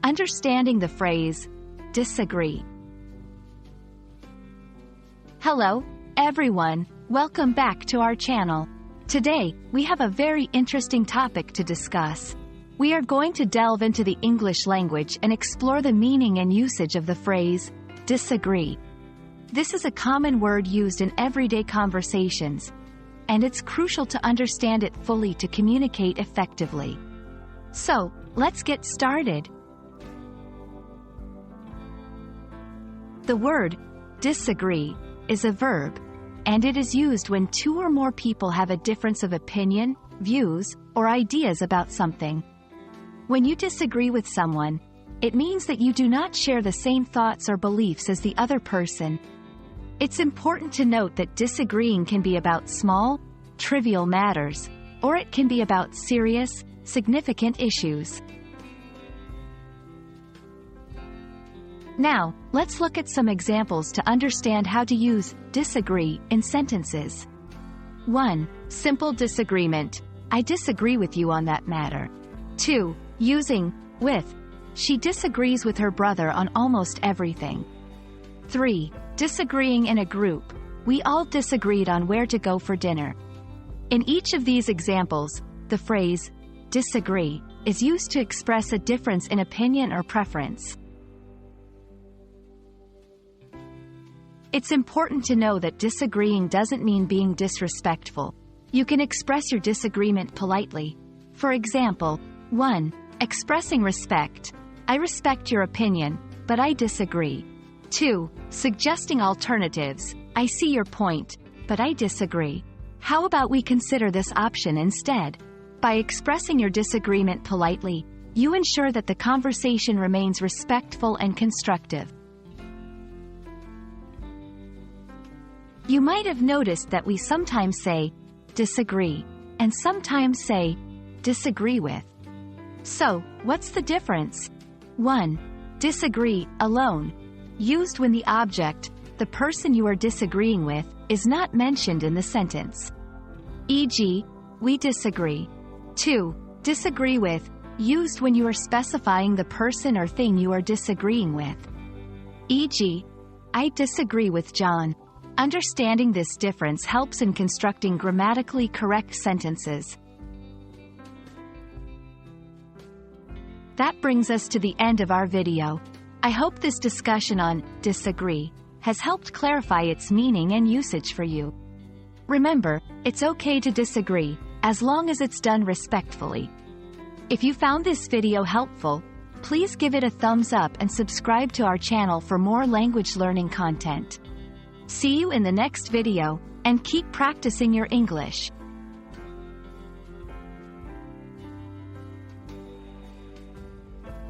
Understanding the phrase, disagree. Hello, everyone. Welcome back to our channel. Today, we have a very interesting topic to discuss. We are going to delve into the English language and explore the meaning and usage of the phrase, disagree. This is a common word used in everyday conversations, and it's crucial to understand it fully to communicate effectively. So, let's get started. The word, disagree, is a verb, and it is used when two or more people have a difference of opinion, views, or ideas about something. When you disagree with someone, it means that you do not share the same thoughts or beliefs as the other person. It's important to note that disagreeing can be about small, trivial matters, or it can be about serious, significant issues. Now, let's look at some examples to understand how to use disagree in sentences. 1. Simple disagreement. I disagree with you on that matter. 2. Using with. She disagrees with her brother on almost everything. 3. Disagreeing in a group. We all disagreed on where to go for dinner. In each of these examples, the phrase, disagree, is used to express a difference in opinion or preference. It's important to know that disagreeing doesn't mean being disrespectful. You can express your disagreement politely. For example, 1. Expressing respect. I respect your opinion, but I disagree. 2. Suggesting alternatives. I see your point, but I disagree. How about we consider this option instead? By expressing your disagreement politely, you ensure that the conversation remains respectful and constructive. You might have noticed that we sometimes say, disagree, and sometimes say, disagree with. So, what's the difference? 1. Disagree, alone. Used when the object, the person you are disagreeing with, is not mentioned in the sentence. E.g., we disagree. 2. Disagree with, used when you are specifying the person or thing you are disagreeing with. E.g., I disagree with John. Understanding this difference helps in constructing grammatically correct sentences. That brings us to the end of our video. I hope this discussion on disagree has helped clarify its meaning and usage for you. Remember, it's okay to disagree, as long as it's done respectfully. If you found this video helpful, please give it a thumbs up and subscribe to our channel for more language learning content. See you in the next video, and keep practicing your English.